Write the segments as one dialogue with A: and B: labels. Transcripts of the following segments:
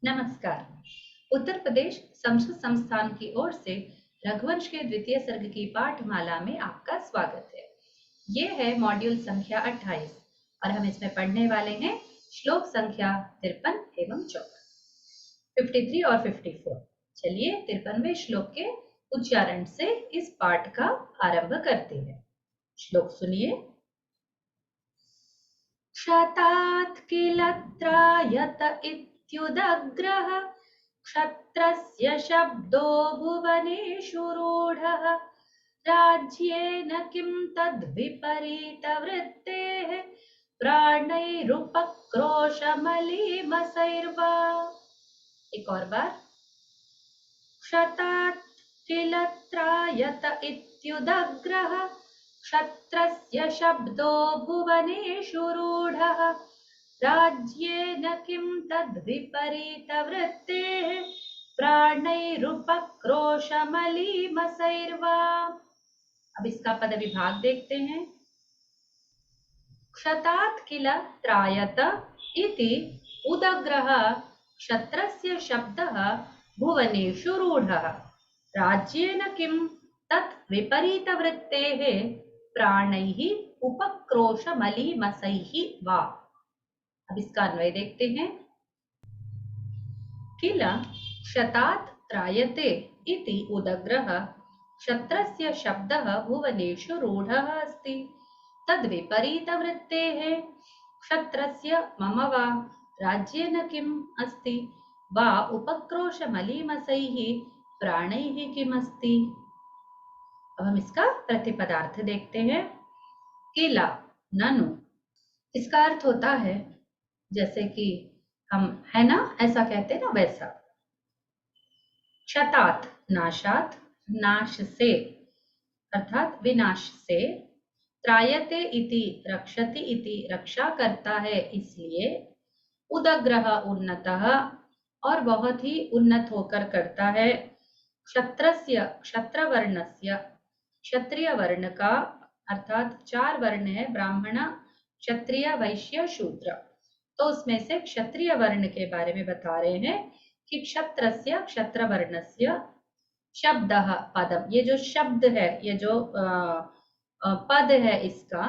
A: नमस्कार। उत्तर प्रदेश संस्कृत संस्थान की ओर से रघुवंश के द्वितीय सर्ग की पाठमाला में आपका स्वागत है। ये है मॉड्यूल संख्या 28 और हम इसमें पढ़ने वाले हैं श्लोक संख्या 53 एवं 53 और 54। चलिए 53वें श्लोक के उच्चारण से इस पाठ का आरंभ करते हैं। श्लोक सुनिए। क्षतात् किल त्रायत इत्युदग्रः क्षत्रस्य शब्दो भुवनेषु रूढः राज्येन किं तद्विपरीतवृत्तेः प्राणैरुपक्रोशमलीमसैर्वा। एक और बार। क्षतात् किल त्रायत इत्युदग्रः क्षत्रस्य शब्दो भुवनेषु रूढः राज्येन किं तद्विपरीतवृत्तेः प्राणैरुपक्रोशमलीमसैर्वा। अब इसका पद विभाग देखते हैं। क्षतात् किल त्रायत इति उदग्रः क्षत्रस्य शब्दः भुवनेषु रूढः राज्येन किं तत् विपरीतवृत्तेः प्राणैः उपक्रोशमलीमसैः वा। अब इसका अन्वय देखते हैं। किल क्षतात् त्रायते इति उदग्रः क्षत्रस्य शब्दः भुवनेषु रूढः अस्ति तद्विपरीतवृत्तेः क्षत्रस्य मम वा राज्येन किम् अस्ति वा उपक्रोशमलीमसैः प्राणैः किमस्ति। अब हम इसका प्रतिपदार्थ देखते हैं। किला ननु, इसका अर्थ होता है जैसे कि हम है ना ऐसा कहते हैं ना वैसा। क्षतात् नाशात, नाश से अर्थात विनाश से। त्रायते इति रक्षति इति रक्षा करता है इसलिए। उदग्रह उन्नतः और बहुत ही उन्नत होकर करता है। क्षत्रस्य क्षत्रवर्णस्य क्षत्रिय वर्ण का अर्थात 4 वर्ण है ब्राह्मण क्षत्रिय वैश्य शूद्र, तो उसमें से क्षत्रिय वर्ण के बारे में बता रहे हैं कि क्षत्रस्य क्षत्रवर्णस्य शब्दः पदम, ये जो शब्द है ये जो पद है इसका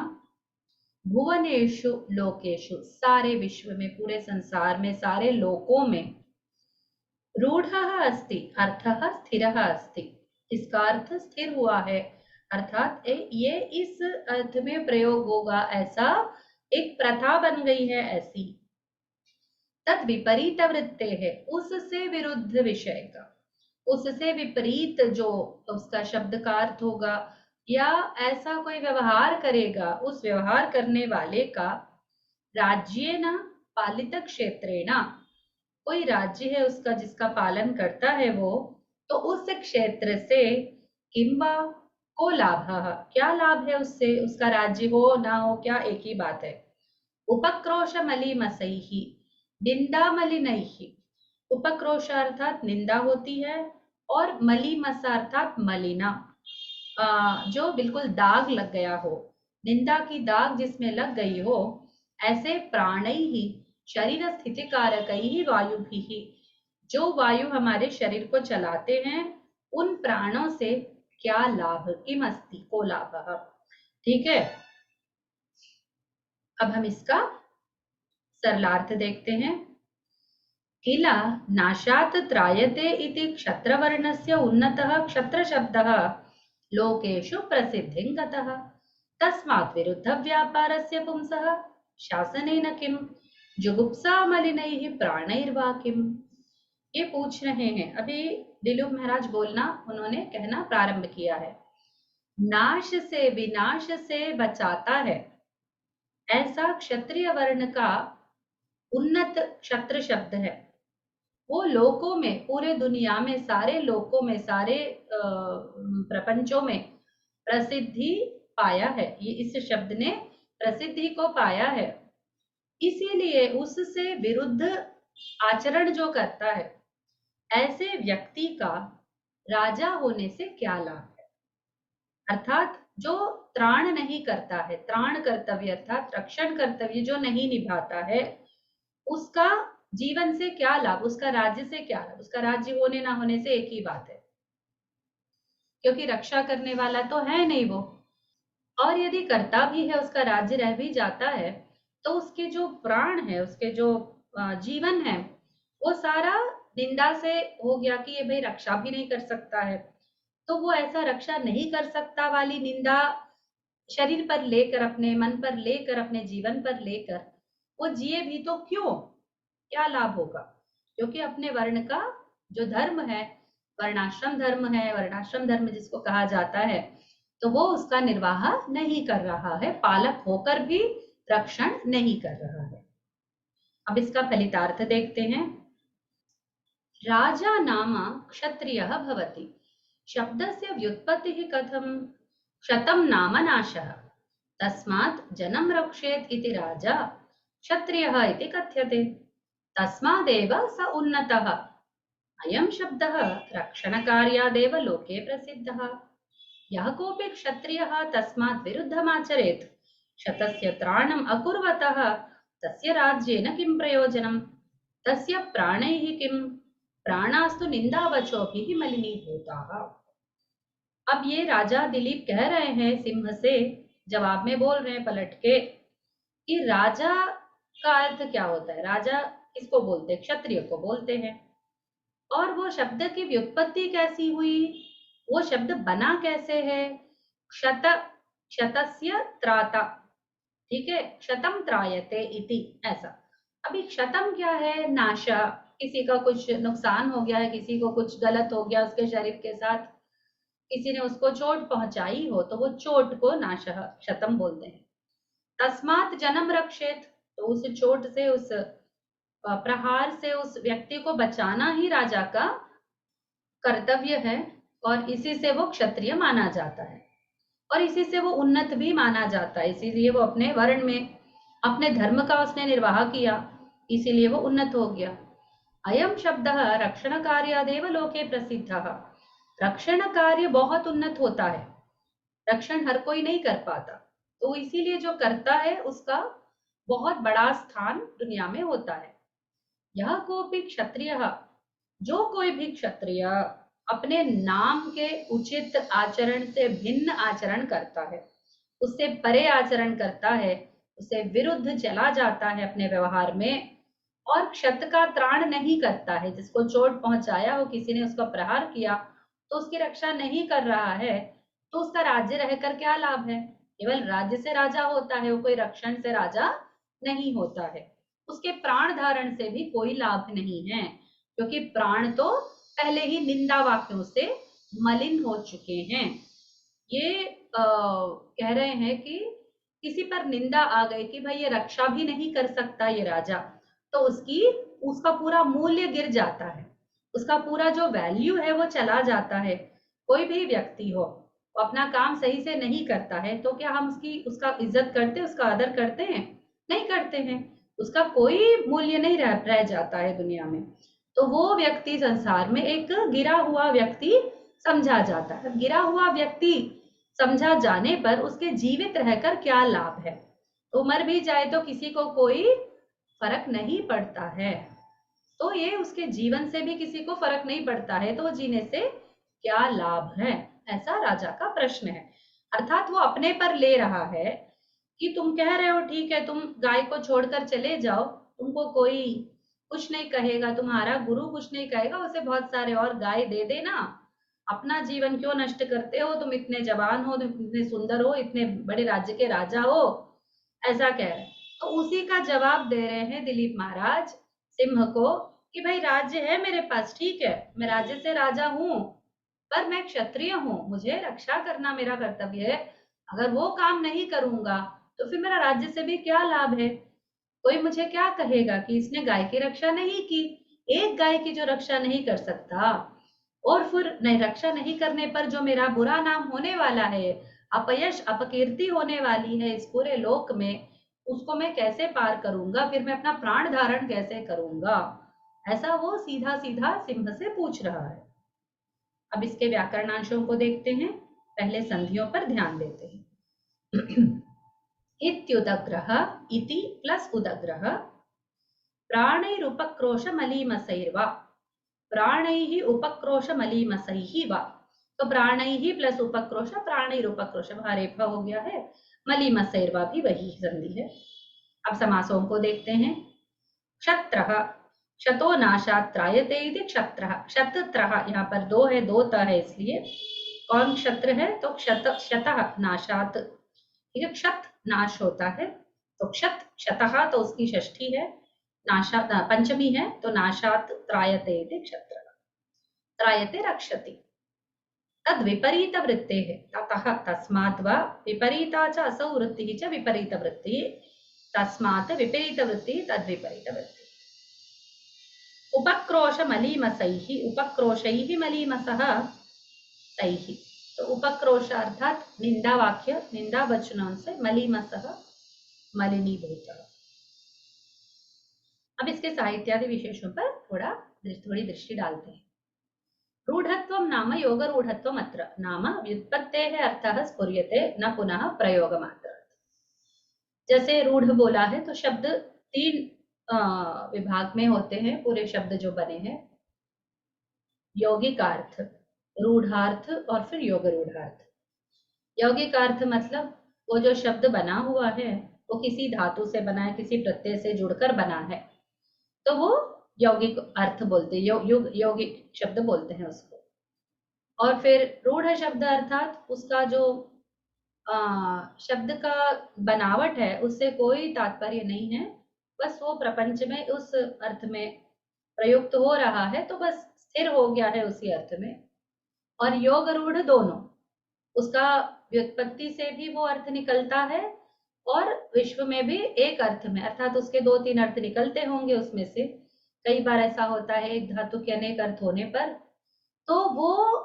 A: भुवनेषु लोकेषु सारे विश्व में पूरे संसार में सारे लोकों में रूढ़ः अस्ति अर्थः स्थिरः अस्ति, इसका अर्थ स्थिर हुआ है अर्थात ये इस अर्थ में प्रयोग होगा ऐसा एक प्रथा बन गई है ऐसी। तद विपरीत वृत्ते है उससे विरुद्ध विषय का, उससे विपरीत जो उसका शब्द का अर्थ होगा या ऐसा कोई व्यवहार करेगा उस व्यवहार करने वाले का राज्येन पालित क्षेत्रेण, कोई राज्य है उसका जिसका पालन करता है वो, तो उस क्षेत्र से किंबा को लाभ, क्या लाभ है उससे, उसका राज्य हो ना हो क्या एक ही बात है। उपक्रोशमलीमसैः निंदामलिनैः, उपक्रोश अर्थात निंदा होती है और मलीमस अर्थात मलिना, जो बिल्कुल दाग लग गया हो, निंदा की दाग जिसमें लग गई हो, ऐसे प्राणैः शरीर स्थिति कारकैः वायुभिः, जो वायु हमारे शरीर को चलाते हैं उन प्राणों से क्या लाभ, किमस्ति को लाभः। ठीक है, अब हम इसका सरलार्थ देखते हैं। किला नाशात् त्रायते इति क्षत्रवर्णस्य उन्नतः क्षत्रशब्दः लोकेषु प्रसिद्धिं गतः तस्मात् विरुद्धव्यापारस्य पुंसः शासनेन किं जुगुप्सामलिनैः प्राणैर्वा किम्। ये पूछ रहे हैं, अभी दिलीप महाराज बोलना उन्होंने कहना प्रारंभ किया है। नाश से विनाश से बचाता है ऐसा क्षत्रिय वर्ण का उन्नत क्षत्र शब्द है, वो लोकों में पूरे दुनिया में सारे लोकों में सारे प्रपंचों में प्रसिद्धि पाया है, ये इस शब्द ने प्रसिद्धि को पाया है, इसीलिए उससे विरुद्ध आचरण जो करता है ऐसे व्यक्ति का राजा होने से क्या लाभ है। अर्थात जो त्राण नहीं करता है, त्राण कर्तव्य अर्थात रक्षण कर्तव्य जो नहीं निभाता है उसका जीवन से क्या लाभ, उसका राज्य से क्या लाभ, उसका राज्य होने ना होने से एक ही बात है, क्योंकि रक्षा करने वाला तो है नहीं वो। और यदि करता भी है, उसका राज्य रह भी जाता है, तो उसके जो प्राण है, उसके जो जीवन है, वो सारा निंदा से हो गया कि ये भाई रक्षा भी नहीं कर सकता है। तो वो ऐसा रक्षा नहीं कर सकता वाली निंदा शरीर पर लेकर, अपने मन पर लेकर, अपने जीवन पर लेकर वो जिए भी तो क्यों, क्या लाभ होगा? क्योंकि अपने वर्ण का जो धर्म है, वर्णाश्रम धर्म है, वर्णाश्रम धर्म जिसको कहा जाता है, तो वो उसका निर्वाह नहीं कर रहा है, पालक होकर भी रक्षण नहीं कर रहा है। अब इसका फलितार्थ देखते हैं। राजा नाम क्षत्रियः भवति, शब्दस्य व्युत्पत्तिः कथं? शतं नाम नाशः, तस्मात् जनं रक्षेत् इति राजा क्षत्रियः इति कथ्यते, तस्मादेव स उन्नतः। अयं शब्दः रक्षणकार्यादेव लोके प्रसिद्धः। यः कोऽपि क्षत्रियः तस्मात् विरुद्धमाचरेत्, शतस्य त्राणम् अकुर्वतः, तस्य राज्येन किं प्रयोजनं? तस्य प्राणैः किं? प्राणास्तु निंदावचोभिः मलिनीभूताः। अब ये राजा दिलीप कह रहे हैं सिंह से, जवाब में बोल रहे हैं पलट के, कि राजा का अर्थ क्या होता है, राजा किसको बोलते हैं? क्षत्रिय को बोलते हैं। और वो शब्द की व्युत्पत्ति कैसी हुई, वो शब्द बना कैसे है? क्षत, क्षतस्य त्राता, ठीक है, क्षतम त्रायते इति, ऐसा। अभी क्षतम क्या है? नाशा, किसी का कुछ नुकसान हो गया है, किसी को कुछ गलत हो गया उसके शरीर के साथ, किसी ने उसको चोट पहुंचाई हो, तो वो चोट को नाशः क्षतम बोलते हैं। तस्मात जन्म रक्षेत, तो उस चोट से, उस प्रहार से उस व्यक्ति को बचाना ही राजा का कर्तव्य है, और इसी से वो क्षत्रिय माना जाता है, और इसी से वो उन्नत भी माना जाता है। इसीलिए वो अपने वर्ण में अपने धर्म का उसने निर्वाह किया, इसीलिए वो उन्नत हो गया। अयम शब्द रक्षण कार्यादेव लोके प्रसिद्ध, रक्षण कार्य बहुत उन्नत होता है, रक्षण हर कोई नहीं कर पाता, तो इसीलिए जो करता है उसका बहुत बड़ा स्थान दुनिया में होता है। यह कोई क्षत्रिय, जो कोई भी क्षत्रिय अपने नाम के उचित आचरण से भिन्न आचरण करता है, उससे परे आचरण करता है, उससे विरुद्ध चला जाता है अपने व्यवहार में, और क्षत का त्राण नहीं करता है, जिसको चोट पहुंचाया हो, किसी ने उसका प्रहार किया तो उसकी रक्षा नहीं कर रहा है, तो उसका राज्य रहकर क्या लाभ है? केवल राज्य से राजा होता है, वो कोई रक्षण से राजा नहीं होता है। उसके प्राण धारण से भी कोई लाभ नहीं है, क्योंकि प्राण तो पहले ही निंदा वाक्यों से मलिन हो चुके हैं। ये कह रहे हैं कि किसी पर निंदा आ गई कि भाई ये रक्षा भी नहीं कर सकता ये राजा, तो उसका पूरा मूल्य गिर जाता है, उसका पूरा जो वैल्यू है वो चला जाता है। कोई भी व्यक्ति हो, वो अपना काम सही से नहीं करता है, तो क्या हम उसका इज्जत करते, उसका आदर करते हैं? नहीं करते हैं, उसका कोई मूल्य नहीं रह जाता है दुनिया में। तो वो व्यक्ति संसार में एक गिरा हुआ व्यक्ति समझा जाता है। गिरा हुआ व्यक्ति समझा जाने पर उसके जीवित रहकर क्या लाभ है? तो मर भी जाए तो किसी को कोई फर्क नहीं पड़ता है, तो ये उसके जीवन से भी किसी को फर्क नहीं पड़ता है, तो जीने से क्या लाभ है? ऐसा राजा का प्रश्न है। अर्थात वो अपने पर ले रहा है कि तुम कह रहे हो ठीक है, तुम गाय को छोड़कर चले जाओ, तुमको कोई कुछ नहीं कहेगा, तुम्हारा गुरु कुछ नहीं कहेगा, उसे बहुत सारे और गाय दे देना, अपना जीवन क्यों नष्ट करते हो, तुम इतने जवान हो, तुम इतने सुंदर हो, इतने बड़े राज्य के राजा हो, ऐसा कह रहे। तो उसी का जवाब दे रहे हैं दिलीप महाराज सिंह को कि भाई राज्य है मेरे पास, ठीक है, मैं राज्य से राजा हूं, पर मैं क्षत्रिय हूं, मुझे रक्षा करना मेरा कर्तव्य है। अगर वो काम नहीं करूंगा तो फिर मेरा राज्य से भी क्या लाभ है? कोई मुझे क्या कहेगा कि इसने गाय की रक्षा नहीं की। एक गाय की जो रक्षा नहीं कर सकता, और फिर नहीं, रक्षा नहीं करने पर जो मेरा बुरा नाम होने वाला है, अपयश अपकीर्ति होने वाली है इस पूरे लोक में, उसको मैं कैसे पार करूंगा? फिर मैं अपना प्राण धारण कैसे करूंगा? ऐसा वो सीधा सीधा सिंह से पूछ रहा है। अब इसके व्याकरणांशों को देखते हैं, पहले संधियों पर ध्यान देते हैं। इत्युदग्रह, इति प्लस उदग्रह, प्राणैरुपक्रोशमलीमसैर्वा, प्राणैः उपक्रोशमलीमसैः वा, तो प्राणैः प्लस उपक्रोश, प्राणैरुपक्रोश, वहां रेफा हो गया है, मलीमसैर्वा भी वही संधि है। अब समासों को देखते हैं। क्षत्रः, क्षतो नाशात् त्रायते इति क्षत्रः, क्षत्रः यहाँ पर दो है, दो त है, इसलिए कौन क्षत्र है, तो क्षतः नाशात्, ठीक है, क्षत नाश होता है, तो क्षत क्षतः तो उसकी षष्ठी है, नाशात् पंचमी है, तो नाशात् त्रायते इति क्षत्रः, त्रायते रक्षति। तद विपरीत वृत्ते है, ततः तस्मात् वा विपरीता च असौ वृत्तिः च विपरीत वृत्तिः, तस्मात् विपरीत वृत्तिः तद विपरीत वृत्तिः। उपक्रोश मलीमसैः, उपक्रोशैः मलीमसः तैः, तो उपक्रोश अर्थात निंदा वाक्य, निंदा वचनों से, मलीमसः मलिनीभूतः। अब इसके साहित्यादि विशेषों पर थोड़ी दृष्टि डालते हैं। रूढ़त्वं नाम योग रूढ़त्वम् अत्र, नाम व्युत्पत्तेः अर्थः स्फुर्यते न पुनः प्रयोगमात्र। जैसे रूढ़ बोला है तो शब्द तीन विभाग में होते हैं, पूरे शब्द जो बने हैं, यौगिकार्थ, रूढ़ार्थ और फिर योग रूढ़ार्थ। यौगिकार्थ मतलब वो जो शब्द बना हुआ है वो किसी धातु से बना है, किसी प्रत्यय से जुड़कर बना है, तो वो यौगिक अर्थ बोलते हैं, यौगिक शब्द बोलते हैं उसको। और फिर रूढ़ शब्द अर्थात उसका जो शब्द का बनावट है उससे कोई तात्पर्य नहीं है, बस वो प्रपंच में उस अर्थ में प्रयुक्त हो रहा है, तो बस स्थिर हो गया है उसी अर्थ में। और योग रूढ़ दोनों, उसका व्युत्पत्ति से भी वो अर्थ निकलता है और विश्व में भी एक अर्थ में, अर्थात उसके दो तीन अर्थ निकलते होंगे उसमें से। कई बार ऐसा होता है एक धातु के अनेक अर्थ होने पर, तो वो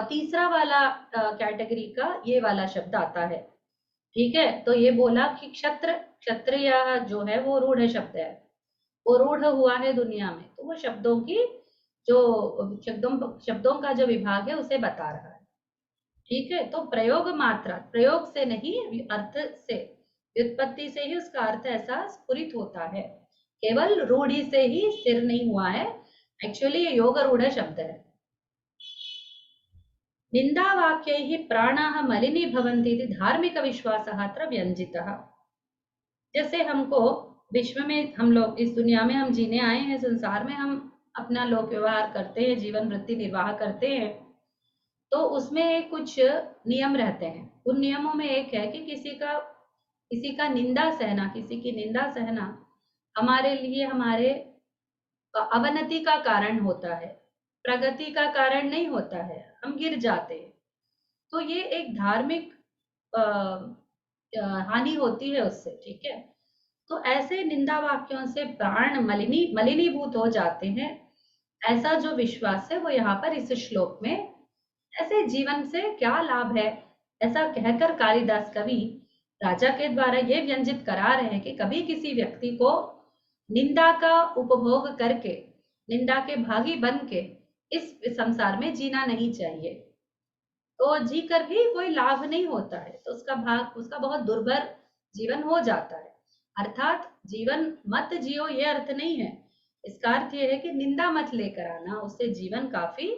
A: तीसरा वाला कैटेगरी का ये वाला शब्द आता है, ठीक है। तो ये बोला कि क्षत्रिय जो है वो रूढ़ शब्द है, वो रूढ़ हुआ है दुनिया में, तो वो शब्दों की जो शब्दों का जो विभाग है उसे बता रहा है, ठीक है। तो प्रयोग मात्रा, प्रयोग से नहीं, अर्थ से, व्युत्पत्ति से ही उसका अर्थ ऐसा स्फुरित होता है, केवल रूढ़ी से ही स्थिर नहीं हुआ है। एक्चुअली ये योग रूढ़ शब्द है। निंदावाक्यैः प्राणाः मलिनी भवन्ति इति धार्मिक विश्वासः अत्र व्यंजितः। जैसे हमको विश्व में, हम लोग इस दुनिया में हम जीने आए हैं, संसार में हम अपना लोक व्यवहार करते हैं, जीवन वृत्ति निर्वाह करते हैं, तो उसमें कुछ नियम रहते हैं। उन नियमों में एक है कि किसी का निंदा सहना, किसी की निंदा सहना हमारे लिए, हमारे अवनति का कारण होता है, प्रगति का कारण नहीं होता है, हम गिर जाते हैं। तो ये एक धार्मिक हानि होती है उससे, ठीक है। तो ऐसे निंदा वाक्यों से प्राण मलिनीभूत हो जाते हैं, ऐसा जो विश्वास है वो यहाँ पर इस श्लोक में, ऐसे जीवन से क्या लाभ है, ऐसा कहकर कालिदास कवि राजा के द्वारा ये व्यंजित करा रहे हैं कि कभी किसी व्यक्ति को निंदा का उपभोग करके, निंदा के भागी बन के इस संसार में जीना नहीं चाहिए। तो जी कर भी कोई लाभ नहीं होता है, तो उसका बहुत दुर्भर जीवन हो जाता है। अर्थात जीवन मत जियो ये अर्थ नहीं है, इसका अर्थ ये है कि निंदा मत लेकर आना, उससे जीवन काफी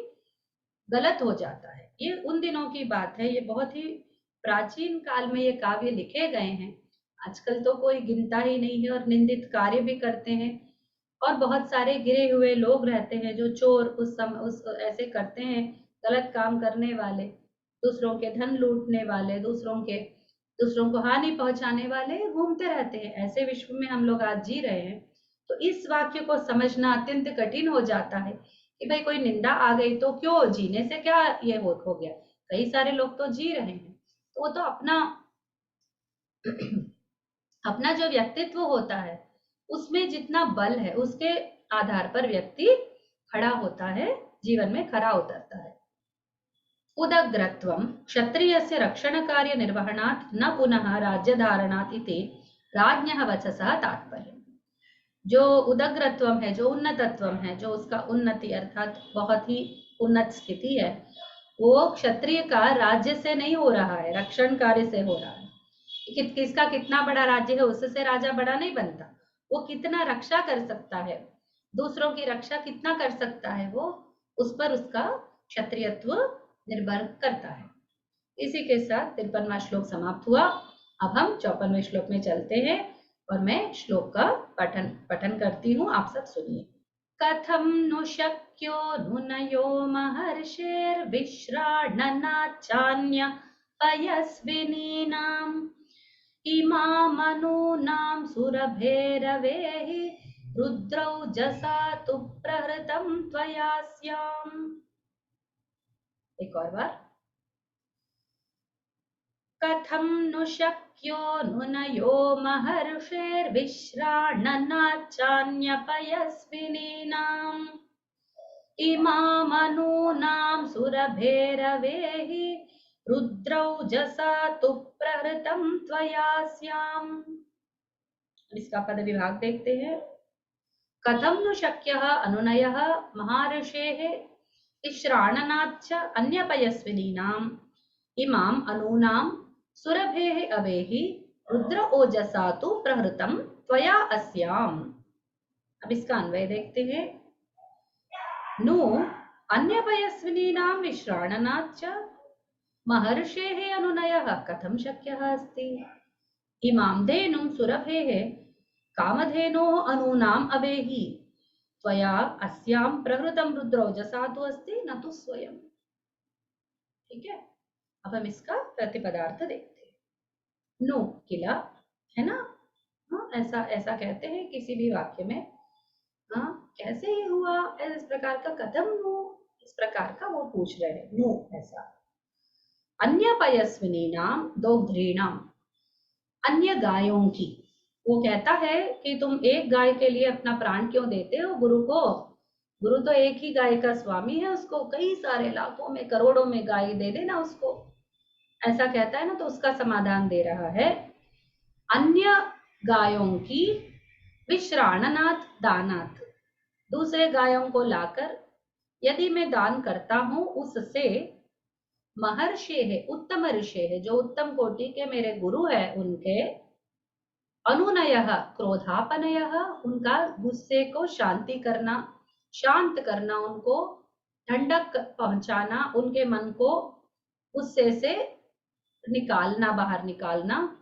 A: गलत हो जाता है। ये उन दिनों की बात है, ये बहुत ही प्राचीन काल में ये काव्य लिखे गए हैं। आजकल तो कोई गिनता ही नहीं है, और निंदित कार्य भी करते हैं, और बहुत सारे गिरे हुए लोग रहते हैं जो चोर उस ऐसे करते हैं, गलत काम करने वाले, दूसरों के धन लूटने वाले, दूसरों को हानि पहुंचाने वाले घूमते रहते हैं। ऐसे विश्व में हम लोग आज जी रहे हैं। तो इस वाक्य को समझना अत्यंत कठिन हो जाता है कि भाई कोई निंदा आ गई तो क्यों, जीने से क्या ये हो गया, कई सारे लोग तो जी रहे हैं। तो वो तो अपना जो व्यक्तित्व होता है उसमें जितना बल है उसके आधार पर व्यक्ति खड़ा होता है, जीवन में खरा उतरता है। उदग्रत्वं क्षत्रियस्य रक्षणकार्य निर्वहणात् न पुनः राज्यधारणात् इति राज्ञः वचसः तात्पर्य। जो उदग्रत्वम है, जो उन्नतत्वम है, जो उसका उन्नति अर्थात बहुत ही उन्नत स्थिति है, वो क्षत्रिय का राज्य से नहीं हो रहा है, रक्षण कार्य से हो रहा है। किसका कितना बड़ा राज्य है उससे राजा बड़ा नहीं बनता, वो कितना रक्षा कर सकता है, दूसरों की रक्षा कितना कर सकता है, वो उस पर उसका क्षत्रियत्व निर्भर करता है। इसी के साथ 53वां श्लोक समाप्त हुआ। अब हम 54वें श्लोक में चलते हैं और मैं श्लोक का पठन करती हूँ, आप सब सुनिए। कथं नु शक्यो नुनयो महर्षेर्विश्राणनाचान्य पयस्विनीनाम् इमामनूनां सुरभेरवेहि रुद्रौ जसा तु प्रहृतं त्वया स्याम्। एक और बार। कथं नु शक्यो नुनयो महर्षेर्विश्राणनाचान्यपयस्विनीनाम् इमामनूनां सुरभेरवेहि रुद्रौ जसा तु प्रहृतं त्वया स्याम्। इसका पद विभाग देखते हैं। कथं नु शक्यः अनुनयः महर्षेः श्राणनाच्च अन्यपयस्विनीनाम् इमाम् अनूनां सुरभेः अवेहि रुद्र ओजसा तु प्रहृतं त्वया अस्याम्। अब इसका अन्वय देखते हैं। नु अन्यपयस्विनीनां विश्राणनाच्च महर्षेः अनुनयः कथं शक्यः अस्ति। इमां धेनुं सुरभेः कामधेनोः अनूनाम् अवेहि त्वया अस्यां प्रहृतं रुद्रोजसा तु अस्ति न तु स्वयं। ठीक है, अब हम इसका प्रतिपदार्थ देखते हैं। नु किला, है ना, हाँ, ऐसा कहते हैं किसी भी वाक्य में। हाँ, कैसे ये हुआ, इस प्रकार का कथम नु, इस प्रकार का वो पूछ रहे हैं। नु ऐसा। अन्य पयस्विनी नाम दोग्ध्रीणाम, अन्य गायों की। वो कहता है कि तुम एक गाय के लिए अपना प्राण क्यों देते हो गुरु को। गुरु तो एक ही गाय का स्वामी है, उसको कई सारे लाखों में करोड़ों में गाय दे देना उसको, ऐसा कहता है ना। तो उसका समाधान दे रहा है। अन्य गायों की विश्राणनाथ दानाथ, दूसरे गायों को लाकर यदि मैं दान करता हूं उससे महर्षि है, उत्तम ऋषि है, जो उत्तम कोटि के मेरे गुरु है, उनके अनुनयः क्रोधापनयः, उनका गुस्से को शांति करना, शांत करना, उनको ठंडक पहुंचाना, उनके मन को गुस्से से निकालना, बाहर निकालना,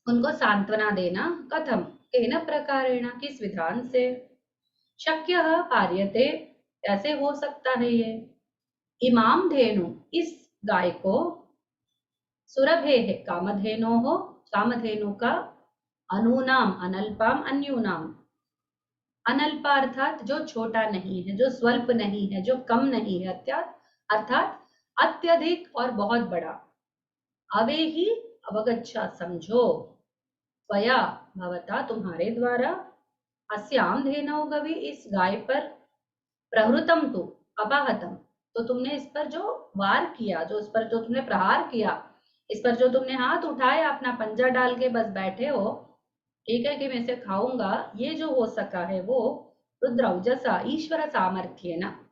A: उनको सांत्वना देना। कथम, केन प्रकारेण, किस विधान से। शक्यः पार्यते, कैसे हो सकता है ये। इमाम धेनु, इस गाय को, सुरभे है कामधेनो हो, कामधेनु का, अनूनाम अनल्पाम अन्यूनाम, अनल्पा अर्थात जो छोटा नहीं है, जो स्वल्प नहीं है, जो कम नहीं है, अर्थात अत्यधिक और बहुत बड़ा। अवे ही अवगच्छा, समझो, त्वया भवता, तुम्हारे द्वारा, अस्याम धेनौ गवि, इस गाय पर, प्रहृतम तु अपाहतम, तो तुमने इस पर जो वार किया, जो इस पर जो तुमने प्रहार किया, इस पर जो तुमने हाथ उठाया, अपना पंजा डाल के बस बैठे हो, ठीक है, कि मैं इसे खाऊंगा, ये जो हो सका है वो रुद्रौजसा, ईश्वर सामर्थ्य ना,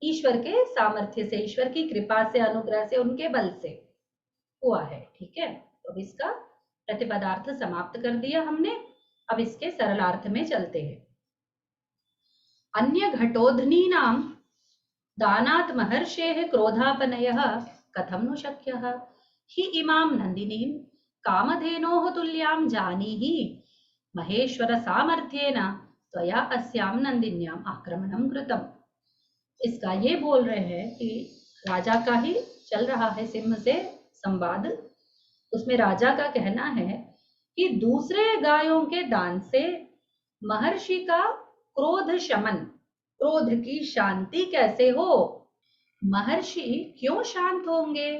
A: ईश्वर के सामर्थ्य से, ईश्वर की कृपा से, अनुग्रह से, उनके बल से हुआ है। ठीक है, तो इसका प्रतिपदार्थ समाप्त कर दिया हमने। अब इसके सरलार्थ में चलते हैं। अन्य घटोधनीनां दानात् महर्षेः क्रोधापनयः कथं नु शक्यः हि इमां नन्दिनीं कामधेनोः तुल्यां जानीहि महेश्वर सामर्थ्येन त्वया अस्यां नन्दिन्याम् आक्रमणं कृतम्। इसका ये बोल रहे हैं कि राजा का ही चल रहा है सिंह से संवाद। उसमें राजा का कहना है कि दूसरे गायों के दान से महर्षि का क्रोध शमन, क्रोध की शांति कैसे हो। महर्षि क्यों शांत होंगे,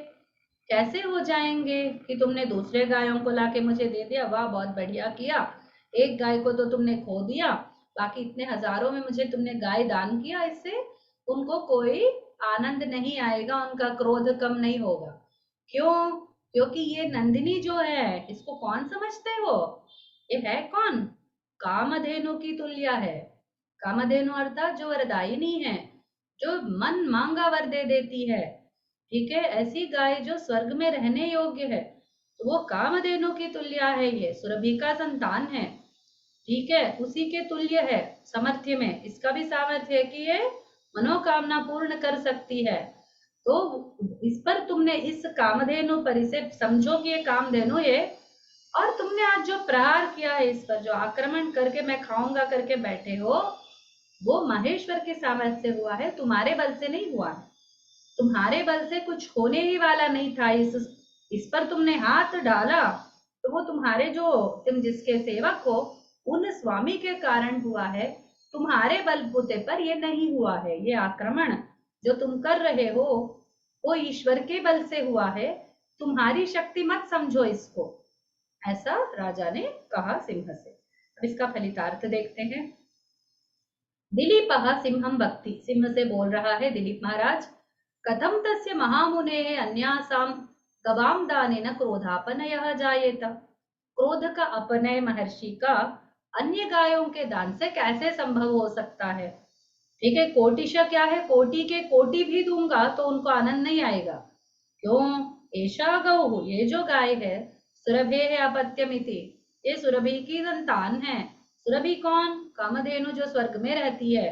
A: कैसे हो जाएंगे कि तुमने दूसरे गायों को लाके मुझे दे दिया, वाह बहुत बढ़िया किया, एक गाय को तो तुमने खो दिया, बाकी इतने हजारों में मुझे तुमने गाय दान किया, इससे उनको कोई आनंद नहीं आएगा, उनका क्रोध कम नहीं होगा। क्यों, क्योंकि ये नंदिनी जो है, इसको कौन समझते हो, ये है कौन, कामधेनु की तुल्य है। कामधेनु अर्थात जो वरदायिनी है, जो मन मांगा वर दे देती है। ठीक है, ऐसी गाय जो स्वर्ग में रहने योग्य है, तो वो कामधेनु की तुल्य है, ये सुरभि का संतान है। ठीक है, उसी के तुल्य है सामर्थ्य में, इसका भी सामर्थ्य है कि ये मनोकामना पूर्ण कर सकती है। तो इस पर तुमने इस कामधेनु पर इसे समझो कि ये कामधेनु ये, और तुमने आज जो प्रहार किया है इस पर, जो आक्रमण करके मैं खाऊंगा करके बैठे हो, वो महेश्वर के सामर्थ्य से हुआ है, तुम्हारे बल से नहीं हुआ है। तुम्हारे बल से कुछ होने ही वाला नहीं था। इस पर तुमने हाथ डाला तो वो तुम्हारे जो, तुम जिसके सेवक हो उन स्वामी के कारण हुआ है, तुम्हारे बलबूते पर ये नहीं हुआ है। ये आक्रमण जो तुम कर रहे हो वो ईश्वर के बल से हुआ है, तुम्हारी शक्ति मत समझो इसको। ऐसा राजा ने कहा सिंह से। अब इसका फलितार्थ देखते हैं। दिलीपः सिंहं भक्ति, सिंह से बोल रहा है दिलीप महाराज, कथम तस्य महामुनेः अन्यासां गवां दानेन क्रोधापनयः जायेत। क्रोध का अपनय महर्षि का अन्य गायों के दान से कैसे संभव हो सकता है। ठीक है, कोटिश क्या है, कोटि के कोटि भी दूंगा तो उनको आनंद नहीं आएगा। क्यों, ऐशा गौ, ये जो गाय है, सुरभे है अपत्यमिति, ये सुरभि की संतान है। सुरभि कौन, कामधेनु जो स्वर्ग में रहती है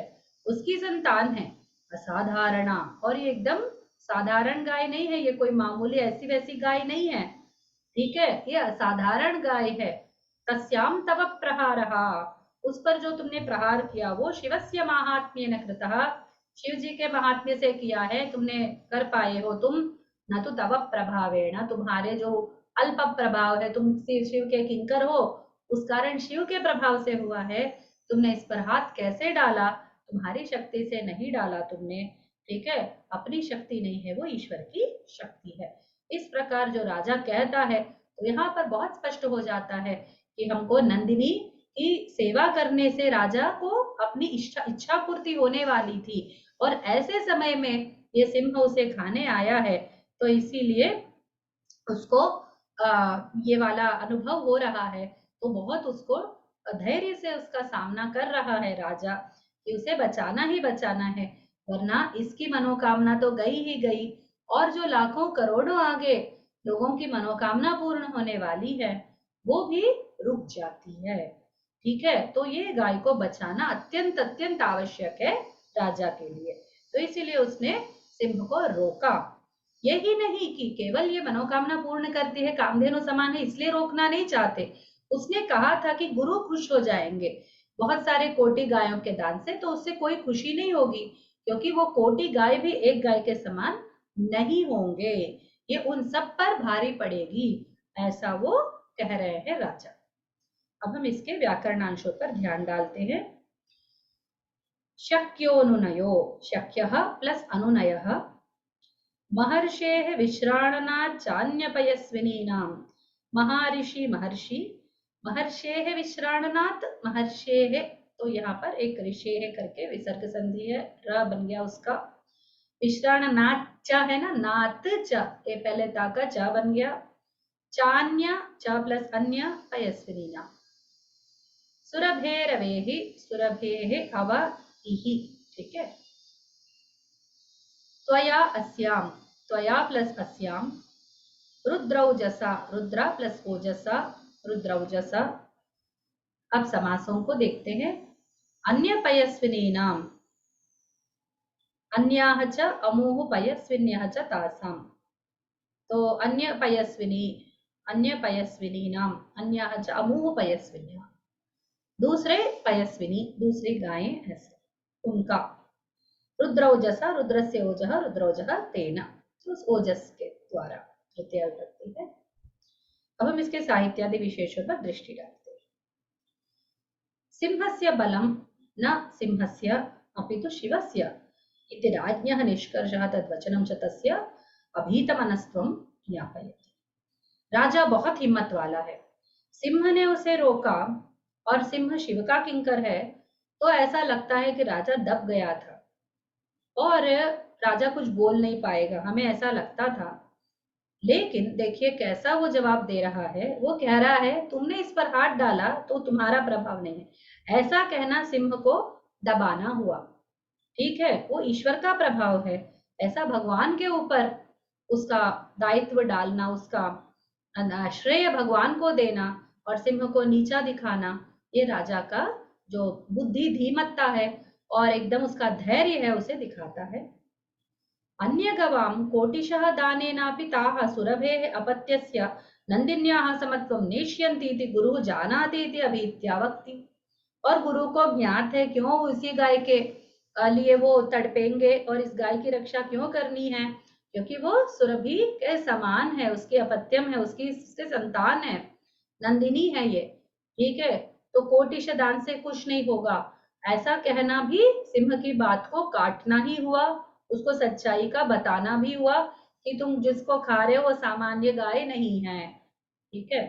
A: उसकी संतान है। असाधारणा, और ये एकदम साधारण गाय नहीं है, ये कोई मामूली ऐसी वैसी गाय नहीं है। ठीक है, ये असाधारण गाय है। तस्याम तव प्रहारहा, उस पर जो तुमने प्रहार किया वो शिवस्य महात्म्येन कृतः, शिव जी के महात्म्य से किया है, तुमने कर पाए हो तुम। न तो तव प्रभावेण, तुम्हारे जो अल्प प्रभाव है, तुम शिव के किंकर हो, उस कारण शिव के प्रभाव से हुआ है। तुमने इस पर हाथ कैसे डाला, तुम्हारी शक्ति से नहीं डाला तुमने। ठीक है, अपनी शक्ति नहीं है, वो ईश्वर की शक्ति है। इस प्रकार जो राजा कहता है, तो यहाँ पर बहुत स्पष्ट हो जाता है कि हमको नंदिनी की सेवा करने से राजा को अपनी इच्छा पूर्ति होने वाली थी, और ऐसे समय में ये सिंह उसे खाने आया है, तो इसीलिए उसको ये वाला अनुभव हो रहा है। तो बहुत उसको धैर्य से उसका सामना कर रहा है राजा, कि उसे बचाना ही बचाना है, वरना इसकी मनोकामना तो गई ही गई, और जो लाखों करोड़ों आगे लोगों की मनोकामना पूर्ण होने वाली है वो भी रुक जाती है। ठीक है, तो ये गाय को बचाना अत्यंत अत्यंत आवश्यक है राजा के लिए। तो इसीलिए उसने सिंह को रोका। यही नहीं कि केवल ये मनोकामना पूर्ण करती है, कामधेनु समान है इसलिए रोकना नहीं चाहते। उसने कहा था कि गुरु खुश हो जाएंगे बहुत सारे कोटि गायों के दान से, तो उससे कोई खुशी नहीं होगी, क्योंकि वो कोटि गाय भी एक गाय के समान नहीं होंगे, ये उन सब पर भारी पड़ेगी, ऐसा वो कह रहे हैं राजा। अब हम इसके व्याकरणांशों पर ध्यान डालते हैं। शक्योनुनयो, शक्यः प्लस अनुनयः, महर्षेः विश्राणनात् चान्यपयस्विनीनां, महर्षि महर्षि, महर्षेः विश्राणनात्, महर्षेः, तो यहाँ पर एक ऋषेः करके विसर्ग संधि है, र बन गया उसका। विश्राणनात् च है ना, नात च, ये पहले ता का च बन गया। चान्य, च प्लस अन्य, पयस्विनीनां। सुरभेरवेहि, सुरभेः अव इहि। ठीक है, त्वया अस्यां, त्वया प्लस अस्यां, रुद्रौजसा, रुद्रा प्लस ओजसा, रुद्रौजसा। अब समासों को देखते हैं। अन्य पयस्विनी नाम, अन्याः च अमुः पयस्विन्यः च तासां, तो अन्य पयस्विनी, अन्य पयस्विनी नाम, अन्याः च अमुः पयस्विन्यः, दूसरे पयस्विनी, दूसरी गायें, ऐसे उनका। रुद्रौजसा, रुद्र से ओजः, रुद्रौजः तेन, तो उस ओजस के द्वारा तृतीया विभक्ति है। अब हम इसके साहित्यादि विशेषों पर दृष्टि डालते हैं। सिंहस्य बलं न सिंहस्य अपितु शिवस्य इति राज्ञः निष्कर्षः, तद्वचनं च तस्य अभीतमनस्त्वं ज्ञापयति। राजा बहुत हिम्मत वाला है, सिंह ने उसे रोका, और सिंह शिव का किंकर है, तो ऐसा लगता है कि राजा दब गया था और राजा कुछ बोल नहीं पाएगा, हमें ऐसा लगता था। लेकिन देखिए कैसा वो जवाब दे रहा है, वो कह रहा है तुमने इस पर हाथ डाला तो तुम्हारा प्रभाव नहीं है, ऐसा कहना सिंह को दबाना हुआ। ठीक है, वो ईश्वर का प्रभाव है, ऐसा भगवान के ऊपर उसका दायित्व डालना, उसका श्रेय भगवान को देना और सिंह को नीचा दिखाना, ये राजा का जो बुद्धि धीमत्ता है और एकदम उसका धैर्य है उसे दिखाता है। अन्य गवाम कोटिशः दानेनापि ताः सुरभेः अपत्यस्य नंदिन्याः समत्वं नेष्यन्तीति गुरुः जानातीति अभीत्या वक्ति। और गुरु को ज्ञात है क्यों उसी गाय के लिए वो तड़पेंगे और इस गाय की रक्षा क्यों करनी है, क्योंकि वो सुरभि के समान है, उसकी अपत्यम है, उसके संतान है, नंदिनी है ये। ठीक है, तो कोटिश दान से कुछ नहीं होगा, ऐसा कहना भी सिंह की बात को काटना ही हुआ, उसको सच्चाई का बताना भी हुआ कि तुम जिसको खा रहे हो वो सामान्य गाय नहीं है। ठीक है,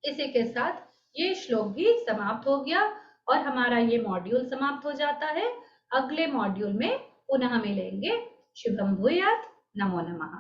A: इसी के साथ ये श्लोक भी समाप्त हो गया और हमारा ये मॉड्यूल समाप्त हो जाता है। अगले मॉड्यूल में पुनः मिलेंगे। शुभम भूयात्। नमो नमः।